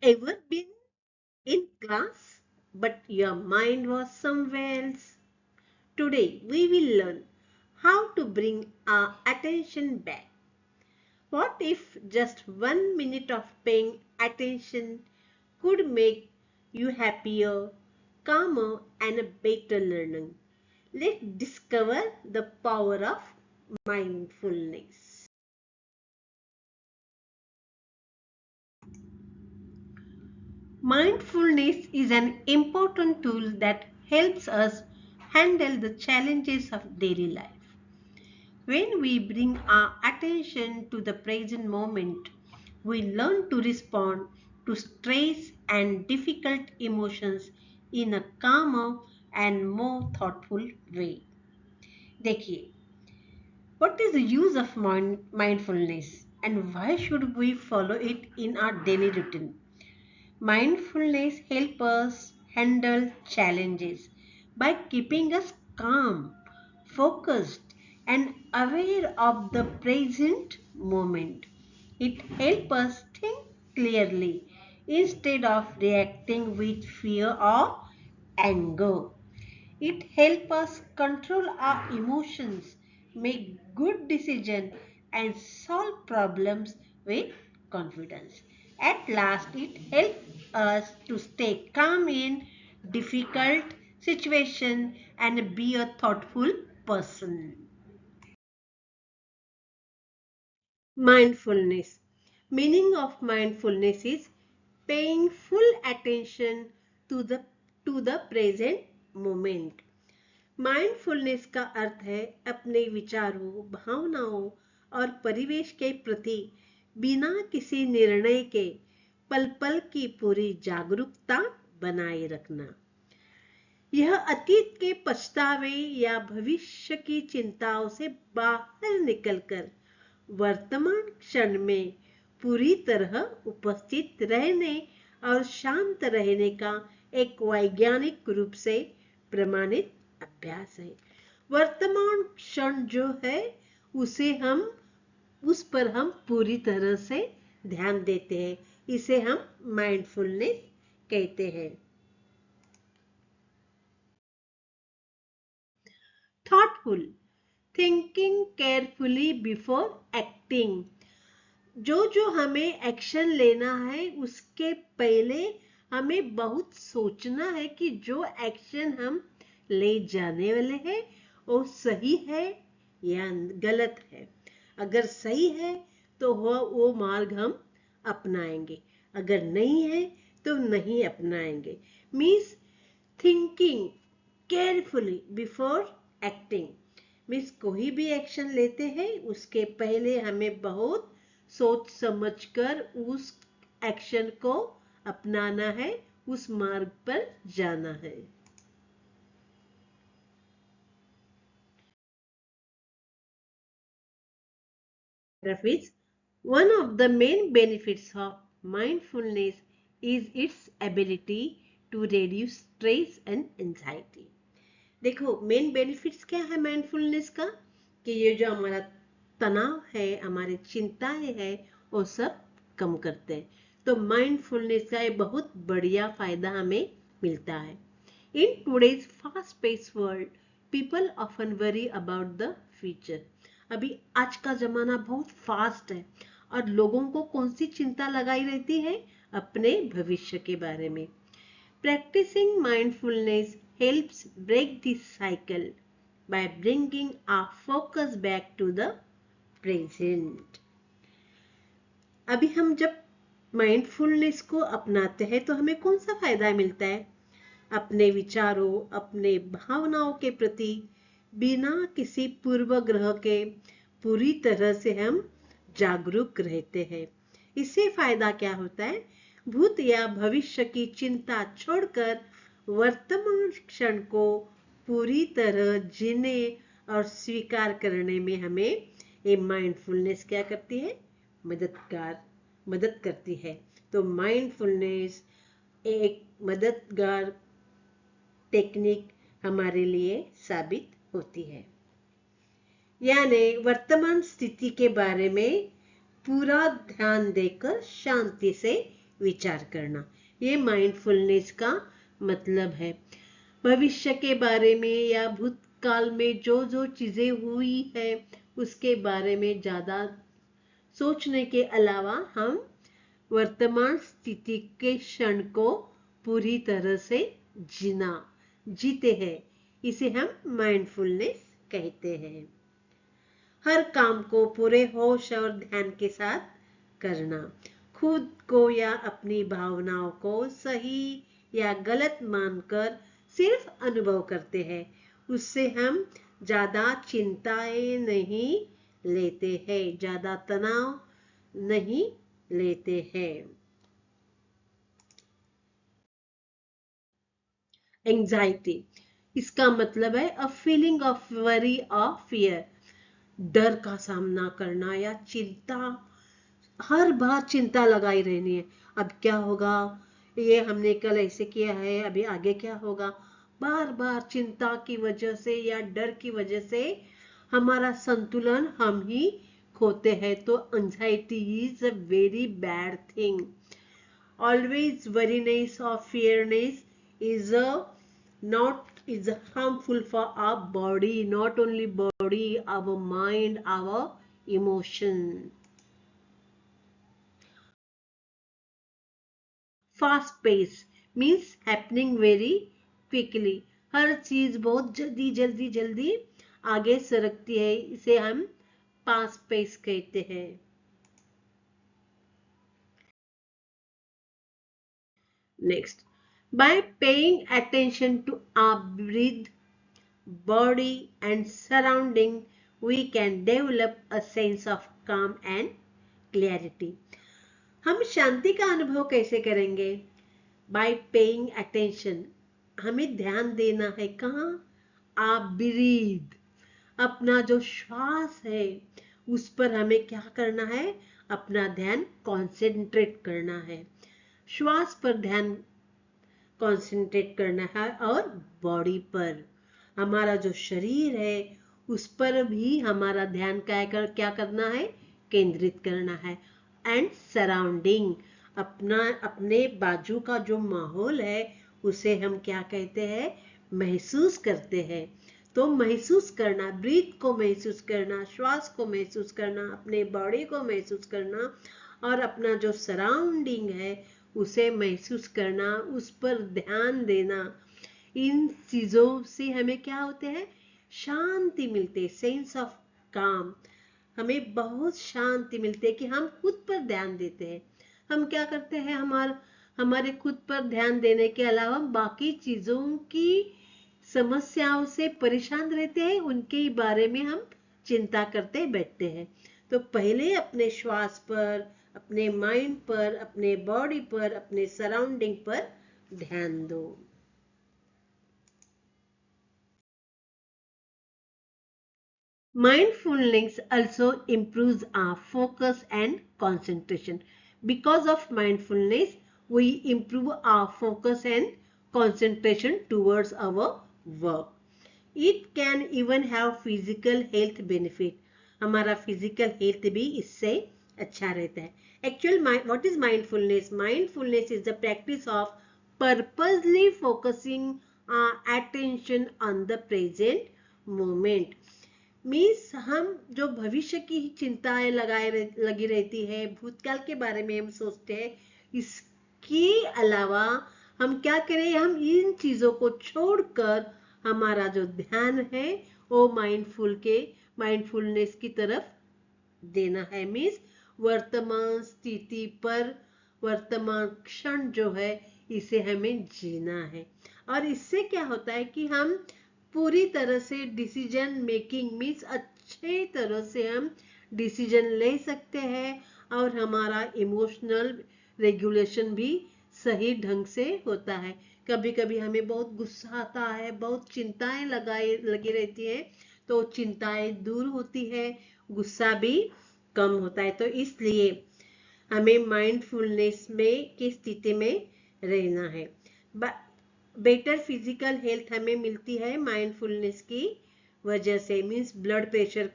Ever been in class but your mind was somewhere else? Today we will learn how to bring our attention back. What if just 1 minute of paying attention could make you happier, calmer, and a better learner? Let's discover the power of mindfulness. Mindfulness is an important tool that helps us handle the challenges of daily life. When we bring our attention to the present moment, we learn to respond to stress and difficult emotions in a calmer and more thoughtful way. देखिए, what is the use of mindfulness and why should we follow it in our daily routine? Mindfulness helps us handle challenges by keeping us calm, focused, and aware of the present moment. It helps us think clearly instead of reacting with fear or anger. It helps us control our emotions, make good decisions, and solve problems with confidence. At last, it helps us to stay calm in difficult situations and be a thoughtful person. Mindfulness. Meaning of mindfulness is paying full attention to the to the present moment. Mindfulness का अर्थ है अपने विचारों, भावनाओं और परिवेश के प्रति बिना किसी निर्णय के पल पल की पूरी जागरूकता बनाए रखना। यह अतीत के पछतावे या भविष्य की चिंताओं से बाहर निकलकर वर्तमान क्षण में पूरी तरह उपस्थित रहने और शांत रहने का एक वैज्ञानिक रूप से प्रमाणित अभ्यास है। वर्तमान क्षण जो है उस पर हम पूरी तरह से ध्यान देते हैं, इसे हम माइंडफुलनेस कहते हैं। Thoughtful, thinking carefully before acting. जो हमें एक्शन लेना है उसके पहले हमें बहुत सोचना है कि जो एक्शन हम ले जाने वाले हैं वो सही है या गलत है। अगर सही है तो वो मार्ग हम अपनाएंगे, अगर नहीं है तो नहीं अपनाएंगे। Means thinking carefully before acting means कोई भी एक्शन लेते हैं उसके पहले हमें बहुत सोच समझकर उस एक्शन को अपनाना है, उस मार्ग पर जाना है। Rafiz, one of the main benefits of mindfulness is its ability to reduce stress and anxiety. देखो मेन बेनिफिट्स क्या है माइंडफुलनेस का कि ये जो हमारा तनाव है, हमारी चिंताएं है, वो सब कम करते हैं। तो माइंडफुलनेस का एक बहुत बढ़िया फायदा हमें मिलता है। In today's fast pace world people often worry about the future. अभी आज का जमाना बहुत फास्ट है और लोगों को कौन सी चिंता लगाई रहती है? अपने भविष्य के बारे में। Practicing mindfulness helps break this cycle by bringing our focus back to the present. अभी हम जब माइंडफुलनेस को अपनाते हैं तो हमें कौन सा फायदा मिलता है? अपने विचारों, अपने भावनाओं के प्रति बिना किसी पूर्वग्रह के पूरी तरह से हम जागरूक रहते हैं। इससे फायदा क्या होता है? भूत या भविष्य की चिंता छोड़कर वर्तमान क्षण को पूरी तरह जीने और स्वीकार करने में हमें ये माइंडफुलनेस क्या करती है? मदद करती है। तो माइंडफुलनेस एक मददगार टेक्निक हमारे लिए साबित होती है। यानी वर्तमान स्थिति के बारे में पूरा ध्यान देकर शांति से विचार करना, ये माइंडफुलनेस का मतलब है। भविष्य के बारे में या भूतकाल में जो जो चीजें हुई है उसके बारे में ज्यादा सोचने के अलावा हम वर्तमान स्थिति के क्षण को पूरी तरह से जीते हैं, इसे हम माइंडफुलनेस कहते हैं। हर काम को पूरे होश और ध्यान के साथ करना, खुद को या अपनी भावनाओं को सही या गलत मानकर सिर्फ अनुभव करते हैं, उससे हम ज्यादा चिंताएं नहीं लेते हैं, ज्यादा तनाव नहीं लेते हैं। एंजाइटी, इसका मतलब है अ फीलिंग ऑफ वरी और फियर, डर का सामना करना या चिंता, हर बार चिंता लगाई रहनी है। अब क्या होगा, ये हमने कल ऐसे किया है, अभी आगे क्या होगा। बार बार चिंता की वजह से या डर की वजह से हमारा संतुलन हम ही खोते हैं। तो anxiety is a very bad thing. Always worriness or fearness is harmful for our body, not only body, our mind, our emotion. Fast pace means happening very quickly. हर चीज बहुत जल्दी जल्दी जल्दी आगे सरकती है, इसे हम फास्ट पेस कहते हैं। Next, by paying attention to our breath, body and surrounding, we can develop a sense of calm and clarity. हम शांति का अनुभव कैसे करेंगे? By paying attention, हमें ध्यान देना है कहाँ? आप ब्रीथ, अपना जो श्वास है उस पर हमें क्या करना है? अपना ध्यान कॉन्सेंट्रेट करना है, श्वास पर ध्यान कॉन्सेंट्रेट करना है और बॉडी पर, हमारा जो शरीर है उस पर भी हमारा ध्यान क्या करना है? केंद्रित करना है। एंड सराउंडिंग, अपने बाजू का जो माहौल है उसे हम क्या कहते हैं? महसूस करते हैं। तो महसूस करना, ब्रीथ को महसूस करना, श्वास को महसूस करना, अपने बॉडी को महसूस करना और अपना जो सराउंडिंग है उसे महसूस करना, उस पर ध्यान देना, इन चीजों से हमें क्या होते हैं? शांति मिलती है, सेंस ऑफ काम। हमें बहुत शांति मिलती है कि हम खुद पर ध्यान देते हैं। हम क्या करते हैं, हमारे खुद पर ध्यान देने के अलावा बाकी चीजों की समस्याओं से परेशान रहते हैं, उनके बारे में हम चिंता करते बैठते हैं। तो पहले अपने श्वास पर, अपने माइंड पर, अपने बॉडी पर, अपने सराउंडिंग पर ध्यान दो। Mindfulness also improves our focus and concentration. Because of mindfulness, we improve our focus and concentration towards our work. It can even have physical health benefit. हमारा physical health भी इससे अच्छा रहता है. What is mindfulness? Mindfulness is the practice of purposely focusing our attention on the present moment. Means हम जो भविष्य की चिंताएं लगी रहती है, भूतकाल के बारे में हम सोचते हैं, इसके अलावा हम क्या करें? हम इन चीजों को छोड़कर हमारा जो ध्यान है वो माइंडफुलनेस की तरफ देना है। मीन्स वर्तमान स्थिति पर, वर्तमान क्षण जो है इसे हमें जीना है। और इससे क्या होता है कि हम पूरी तरह से डिसीजन मेकिंग मीन्स अच्छे तरह से हम डिसीजन ले सकते हैं और हमारा इमोशनल रेगुलेशन भी सही ढंग से होता है। कभी कभी हमें बहुत गुस्सा आता है, बहुत चिंताएं लगी रहती है, तो चिंताएं दूर होती है, गुस्सा भी कम होता है। तो इसलिए हमें माइंडफुलनेस में की स्थिति में रहना है। बेटर फिजिकल हेल्थ हमें मिलती है माइंडफुलनेस की वजह से। मीन्स ब्लड प्रेशर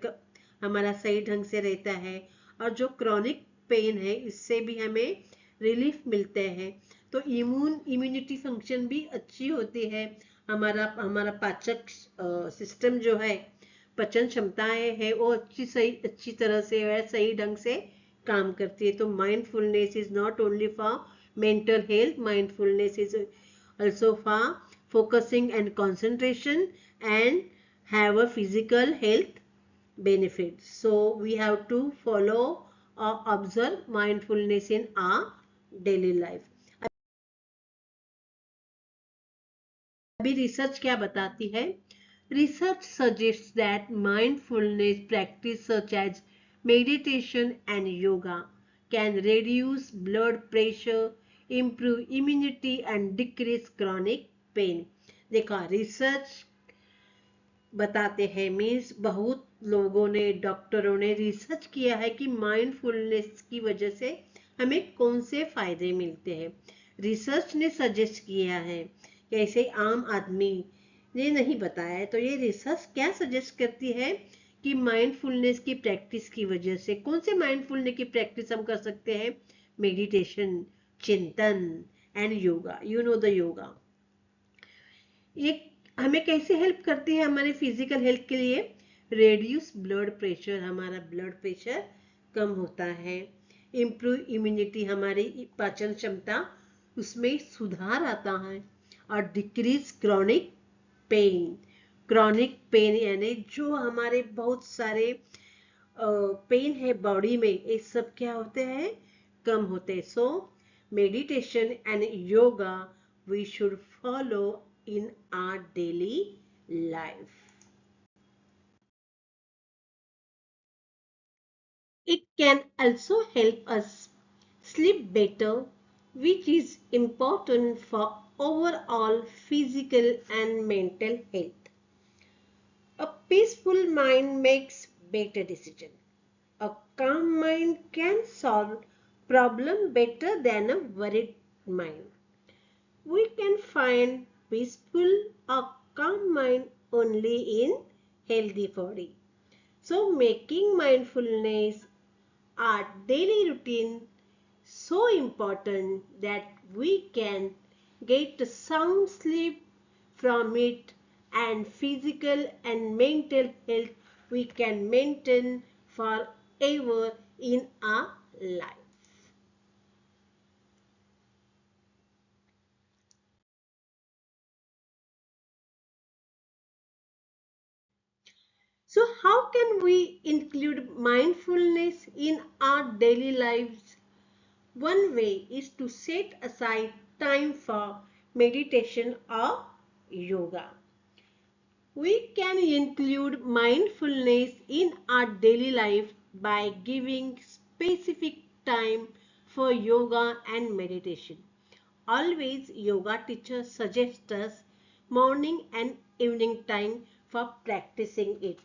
हमारा सही ढंग से रहता है और जो क्रॉनिक पेन है इससे भी हमें रिलीफ मिलते हैं, तो इम्यूनिटी फंक्शन भी अच्छी होती है। हमारा हमारा पाचक सिस्टम जो है, पचन क्षमताएं है, वो अच्छी तरह से वह सही ढंग से काम करती है। तो mindfulness is not only for mental health, mindfulness is also for focusing and concentration and have a physical health benefits. So we have to follow or observe mindfulness in our daily life. अभी research क्या बताती है? Research suggests that mindfulness practice such as meditation and yoga can reduce blood pressure, improve immunity and decrease chronic pain. देखा, research बताते हैं means बहुत लोगों ने, डॉक्टरों ने रिसर्च किया है कि माइंडफुलनेस की वजह से हमें कौन से फायदे मिलते हैं। रिसर्च ने सजेस्ट किया है कि ऐसे आम आदमी ने नहीं बताया है, तो ये रिसर्च क्या सजेस्ट करती है कि माइंडफुलनेस की प्रैक्टिस की वजह से कौन से माइंडफुलनेस की प्रैक्टिस हम कर सकते हैं? मेडिटेशन, चिंतन and yoga. You know the yoga, ये हमें कैसे हेल्प करती है हमारे फिजिकल हेल्थ के लिए? रेड्यूस ब्लड प्रेशर, हमारा ब्लड प्रेशर कम होता है। इम्प्रूव इम्यूनिटी, हमारी पाचन क्षमता उसमें सुधार आता है। और decrease chronic pain, chronic pain यानी जो हमारे बहुत सारे पेन है बॉडी में, ये सब क्या होते हैं? कम होते हैं। So meditation and yoga we should follow in our daily life. It can also help us sleep better, which is important for overall physical and mental health. A peaceful mind makes better decisions. A calm mind can solve problem better than a worried mind. We can find peaceful or calm mind only in healthy body. So making mindfulness our daily routine so important that we can get a sound sleep from it, and physical and mental health we can maintain forever in our life. So how can we include mindfulness in our daily lives? One way is to set aside time for meditation or yoga. We can include mindfulness in our daily life by giving specific time for yoga and meditation. Always yoga teachers suggest us morning and evening time for practicing it.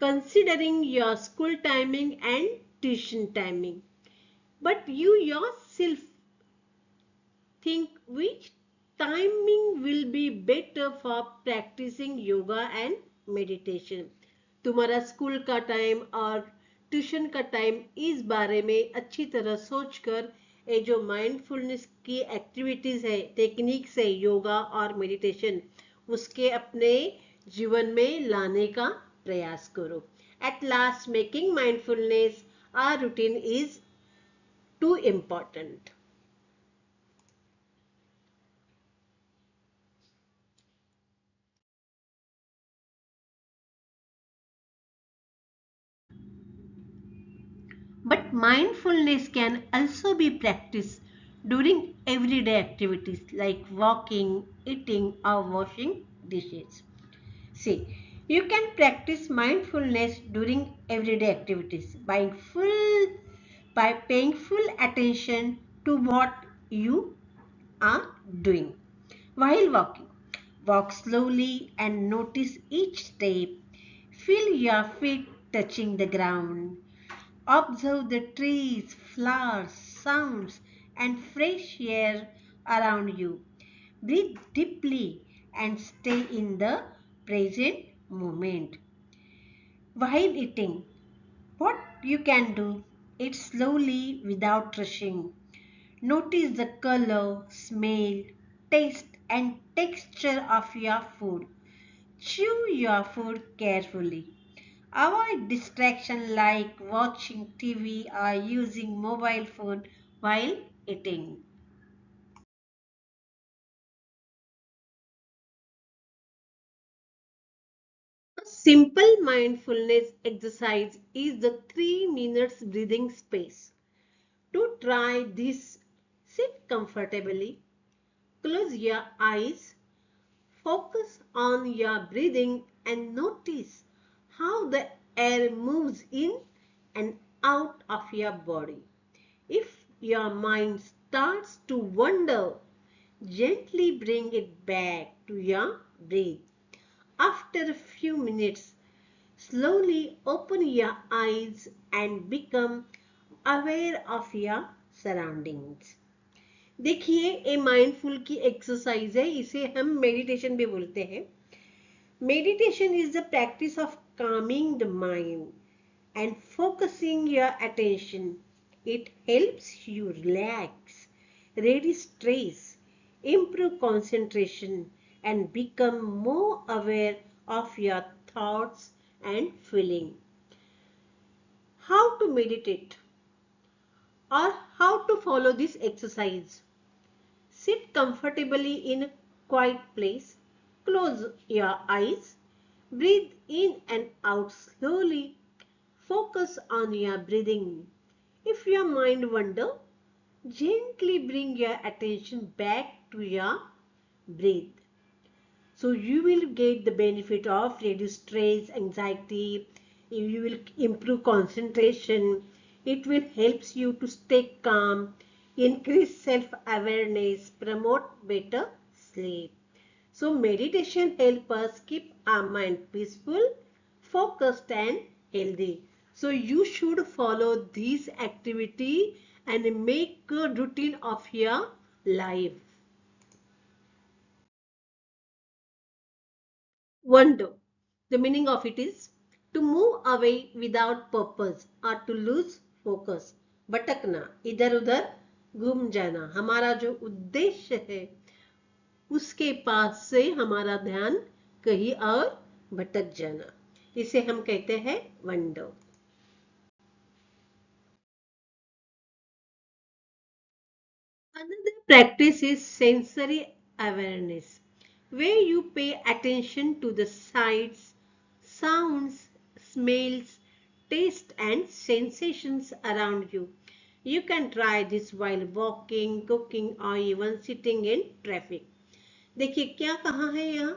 Considering your school timing and tuition timing, but you yourself think which timing will be better for practicing yoga and meditation. तुम्हारा school का time और tuition का time, इस बारे में अच्छी तरह सोचकर ये जो माइंडफुलनेस की एक्टिविटीज है, टेक्निक्स है योगा और मेडिटेशन, उसके अपने जीवन में लाने का प्रयास करो. At last, making mindfulness our routine is too important. But mindfulness can also be practiced during everyday activities like walking, eating, or washing dishes. See, you can practice mindfulness during everyday activities by paying full attention to what you are doing. While walking, walk slowly and notice each step. Feel your feet touching the ground. Observe the trees, flowers, sounds, and fresh air around you. Breathe deeply and stay in the present moment. While eating, what you can do it slowly without rushing. Notice the color, smell, taste and texture of your food. Chew your food carefully. Avoid distraction like watching TV or using mobile phone while eating. A simple mindfulness exercise is the 3 minutes breathing space. To try this, sit comfortably, close your eyes, focus on your breathing and notice how the air moves in and out of your body. If your mind starts to wander, gently bring it back to your breath. After a few minutes, slowly open your eyes and become aware of your surroundings. देखिए ये mindful की exercise है, इसे हम meditation भी बोलते हैं. Meditation is the practice of calming the mind and focusing your attention. It helps you relax, reduce stress, improve concentration, and become more aware of your thoughts and feeling. How to meditate or how to follow this exercise? Sit comfortably in a quiet place. Close your eyes. Breathe in and out slowly. Focus on your breathing. If your mind wanders, gently bring your attention back to your breath. So you will get the benefit of reduced stress, anxiety. You will improve concentration. It will help you to stay calm, increase self-awareness, promote better sleep. So meditation helps us keep our mind peaceful, focused and healthy. So you should follow this activity and make a routine of your life. Wander. The meaning of it is to move away without purpose or to lose focus. भटकना, इधर उधर घूम जाना. हमारा जो उद्देश्य है उसके पास से हमारा ध्यान कहीं और भटक जाना, इसे हम कहते हैं wonder. Another practice is sensory awareness, where you pay attention to the sights, sounds, smells, taste and sensations around you. You can try this while walking, cooking or even sitting in traffic. देखिए क्या कहा है यहाँ,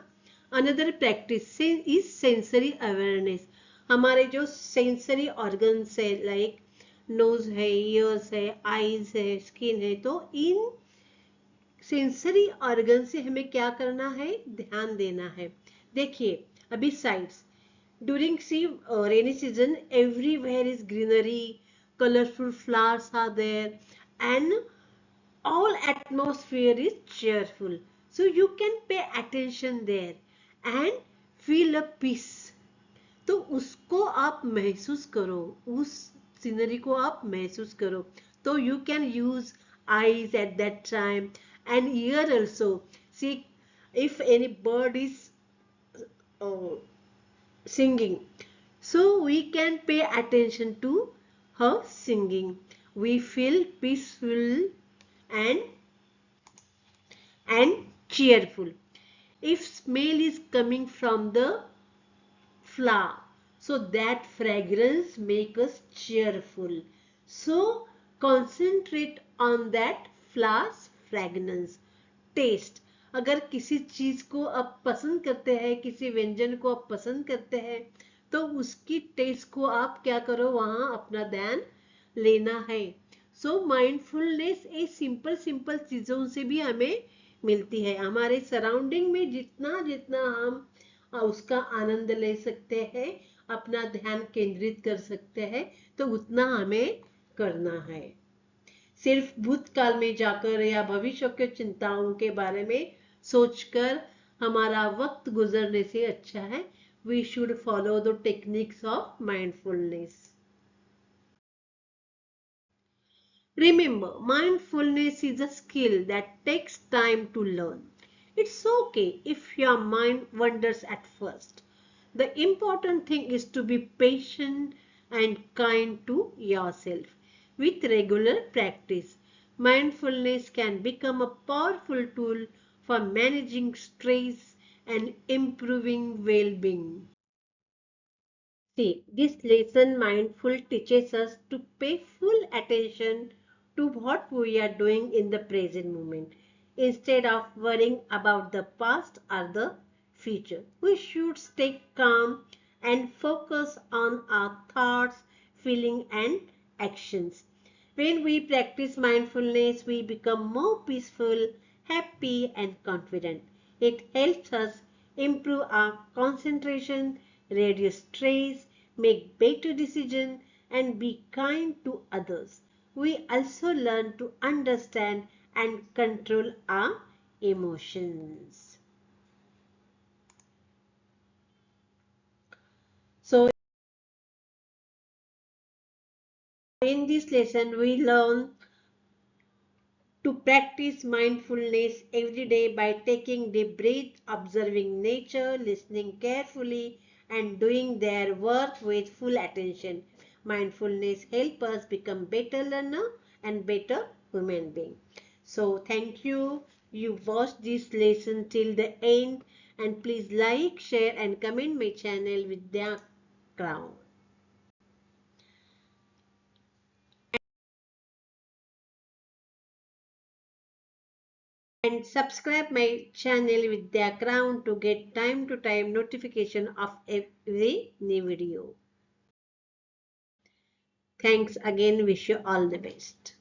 another practice is sensory awareness. हमारे जो sensory organs है like knows है, years है, आईज है, स्किन है, तो इन सेंसरी ऑर्गन से हमें क्या करना है, ध्यान देना है. देखिए अभी sides during the rainy season everywhere is greenery, colourful flowers are there and all atmosphere is cheerful, so you can pay attention there and feel a peace. तो उसको आप महसूस करो, उस सीनरी को आप महसूस करो. तो you can use eyes at that time and ear also. See if any bird is uh, singing, so we can pay attention to her singing. We feel peaceful and cheerful. If smell is coming from the flower, so that fragrance makes us cheerful. So concentrate on that flower's fragrance. Taste, अगर किसी चीज को आप पसंद करते हैं, किसी व्यंजन को आप पसंद करते हैं, तो उसकी टेस्ट को आप क्या करो, वहां अपना ध्यान लेना है. सो माइंडफुलनेस ये सिंपल सिंपल चीजों से भी हमें मिलती है. हमारे सराउंडिंग में जितना जितना हम उसका आनंद ले सकते हैं, अपना ध्यान केंद्रित कर सकते हैं, तो उतना हमें करना है. सिर्फ भूतकाल में जाकर या भविष्य के चिंताओं के बारे में सोचकर हमारा वक्त गुजरने से अच्छा है we should follow the techniques of mindfulness. Remember, mindfulness is a skill that takes time to learn. It's okay if your mind wanders at first. The important thing is to be patient and kind to yourself. With regular practice, mindfulness can become a powerful tool for managing stress and improving well being. See, this lesson mindful teaches us to pay full attention to what we are doing in the present moment instead of worrying about the past or the future. We should stay calm and focus on our thoughts, feelings, and actions. When we practice mindfulness, we become more peaceful, happy, and confident. It helps us improve our concentration, reduce stress, make better decisions, and be kind to others. We also learn to understand and control our emotions. So, in this lesson, we learn to practice mindfulness every day by taking deep breaths, observing nature, listening carefully, and doing their work with full attention. Mindfulness helps us become better learner and better human being. So thank you. You watched this lesson till the end, and please like, share, and comment my channel with their crown. And subscribe my channel with the crown to get time to time notification of every new video. Thanks again. Wish you all the best.